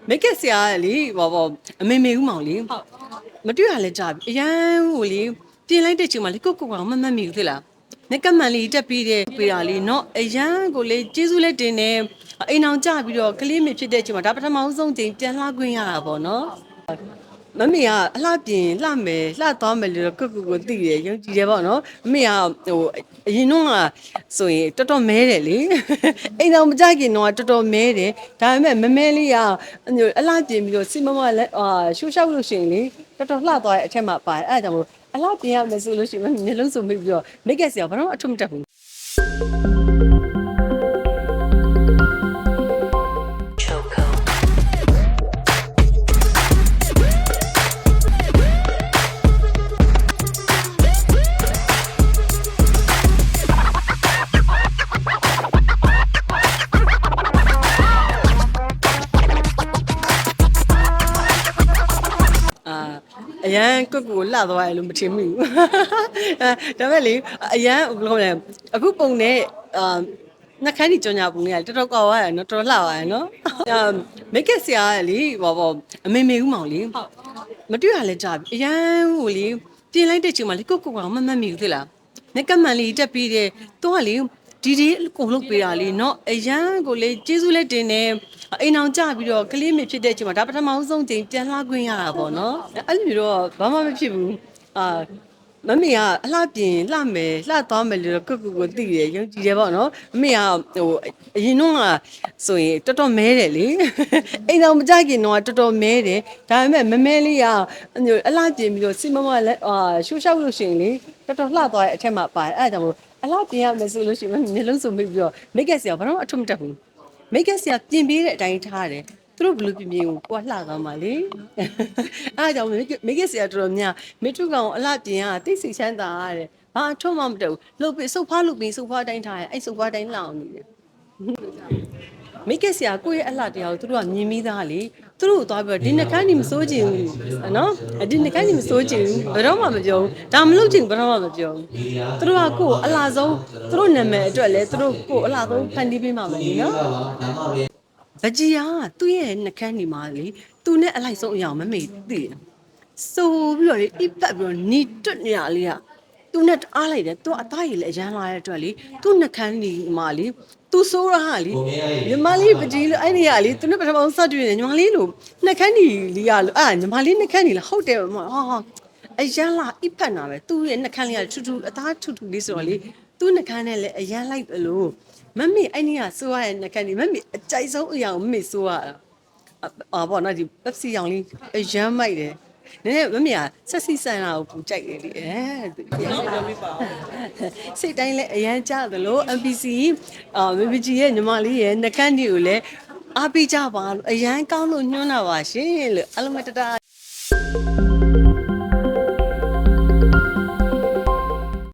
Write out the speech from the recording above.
မိတ်ကက်ဆရာလေဘောအမေဦးမောင်လေမတွေ့ရလဲကြာပြီအရန်ဟိုလေပြင်လိုက်တဲ့ချိန်မှာလေကိုကောင်မမတ်မိဘူးသိလားမက်ကမှန်လေးတက်ပြီးတဲ့ပေးတာလေနော်အရန်ကိုလေကျေးဇူးလက်တင်နေအိမ်အောင်ကြပြီးတော့ကလေးမေဖြစ်တဲ့ချိန်မှာဒါပထမဆုံးချိန်ပြန်လှခွင့်ရတာပေါ့နော်မမေကအလှပြင်လှမယ်လှသွားမယ်လို့ကိုသိတယ်ယုံကြည်တယ်ပေါ့နော်မမေကဟိုအရင်တော့ဆိုရင်တော်တော်မဲတယ်လေအိမ်တော်မကြခင်တော့တော်တော်မဲတယ်ဒါပေမဲ့မမဲလေးကအလှပြင်ပြီးတော့စီမမလက်ရှူရှောက်လို့ရှိရင်လေတော်တော်လှသွားတဲ့အထက်မှာပါတယ်အဲ့ဒါကြောင့်မို့အလှပြင်ရမယ်ဆိုလို့ရှိရင်မျက်လုံးစုံမိပြီးတော့မိတ်ကက်စရာဘာလို့အထုမတက်ဘူး အရန်ကိုလှသွားတယ်လို့မထင်မိဘူးဒါပေမဲ့လေအရန်ဘယ်လိုလဲအခုပုံနဲ့နှက်ခမ်းကြီးကြောင်ညာပုံနဲ့တော်တော်ကောက်သွားတယ်နော်တော်တော်လှသွားတယ်နော်မိတ်ကက်ဆရာလေဘောအမေဦးမောင်လေမတွေ့ရလဲကြာပြီအရန်ဟိုလေပြင်လိုက်တဲ့ချိန်မှာလေကိုကောင်မမတ်မိဘူးသိလားမက်ကမှန်လေးတက်ပြီးတဲ့တော့လေဒီကိုလုပ်ပေးတာလေနော်အရန်ကိုလေကျေးဇူးလက်တင်နေအိမ်အောင်ကြပြီးတော့ကလေးမေဖြစ်တဲ့ချိန်မှာဒါပထမဆုံးချိန်ပြန်လှခွင့်ရတာပေါ့နော်အဲ့လိုမျိုးတော့ဘာမှမဖြစ်ဘူးမမေကအလှပြင်လှမယ်လှသွားမယ်လို့ကိုသိတယ်ယုံကြည်တယ်ပေါ့နော်မမေကဟိုအရင်တော့ဆိုရင်တော်တော်မဲတယ်လေအိမ်တော်မကြခင်တော့တော်တော်မဲတယ်ဒါပေမဲ့မမဲလေးကအလှပြင်ပြီးတော့စီမမလက်ရှူရှောက်လို့ရှိရင်လေတော်တော်လှသွားတဲ့အထက်မှာပါတယ်အဲ့ဒါကြောင့်မို့အလှပြင်ရမယ်ဆိုလို့ရှိရင်မျက်လုံးစုံမိပြီးတော့မိတ်ကက်ဆရာဘာလို့အထုမတက်ဘူးမိတ်ကက်ဆရာပြင်ပေးတဲ့အတိုင်းထားတယ်သူတို့ဘယ်လိုပြင်ကိုကိုကလှသွားမှာလေအားကြောင့်မိတ်ကက်ဆရာတော်တော်များမိထုကောင်အလှပြင်ကတိတ်ဆိတ်ချမ်းသာတဲ့ဘာအထုမှမတက်ဘူးလှုပ်ပြီးစုပ်ဖားလုပ်ပြီးစုပ်ဖားတိုင်းထားတယ်အဲ့စုပ်ဖားတိုင်းလှအောင်နေတယ်မိတ်ကက်ဆရာကိုယ့်ရဲ့အလှတရားကိုသူတို့ကမြင်ပြီးသားလေသူတို့သွားပြီးတော့ဒီနှကန်းကြီးမစိုးချင်ဘူးနော်ဒီနှကန်းကြီးမစိုးချင်ဘူးဘယ်တော့မှမပြောဘူးဒါမလုပ်ချင်ဘယ်တော့မှမပြောဘူးသူတို့ကကိုယ်အလှဆုံးသူတို့နာမည်အတွက်လဲသူတို့ကိုယ်အလှဆုံးဖန်တီးပေးမှာပဲလေနော်ဗကြီးကသူ့ရဲ့နှကန်းဒီမှာလေသူနဲ့အလိုက်ဆုံးအရာမမေ့သိတယ်ဆိုပြီးတော့လေအိပတ်ပြီးတော့နီတွတ်နေရလေးကသူနဲ့အားလိုက်တယ်သူအသားရည်လည်းအရန်လာတဲ့အတွက်လေသူ့နှကန်းဒီမှာလေသူဆိုးရဟာလေညီမလေးပကြီးလို့အဲ့ဒီကလေသူနဲ့ပထမဆုံးစတွေ့နေညီမလေးလို့နှကန်းဒီလေးရလို့ညီမလေးနှကန်းဒီလားဟုတ်တယ်မဟာအရန်လာအိဖတ်နာပဲသူ့ရဲ့နှကန်းလေးကထူထူအသားထူထူလေးဆိုတော့လေသူ့နှကန်းနဲ့လည်းအရန်လိုက်လို့မမေအဲ့ဒီကဆိုးရတဲ့နှကန်းဒီမမေအကြိုက်ဆုံးအရာကိုမမေဆိုးရတာပေါ့နော်ဒီပက်ဆီရောင်လေးအရန်မိုက်တယ်နည်းမမေဆက်စီဆန်တာကိုပူကြိုက်တယ်လေစိတ်တိုင်းလည်းအရန်ကြသလို MPC မမကြီးရဲ့ညီမလေးရဲ့နှကန်းဒီကိုလည်းအားပေးကြပါလို့အရန်ကောင်းလို့ညွှန်းတာပါရှင်လို့အလုံးမတတာ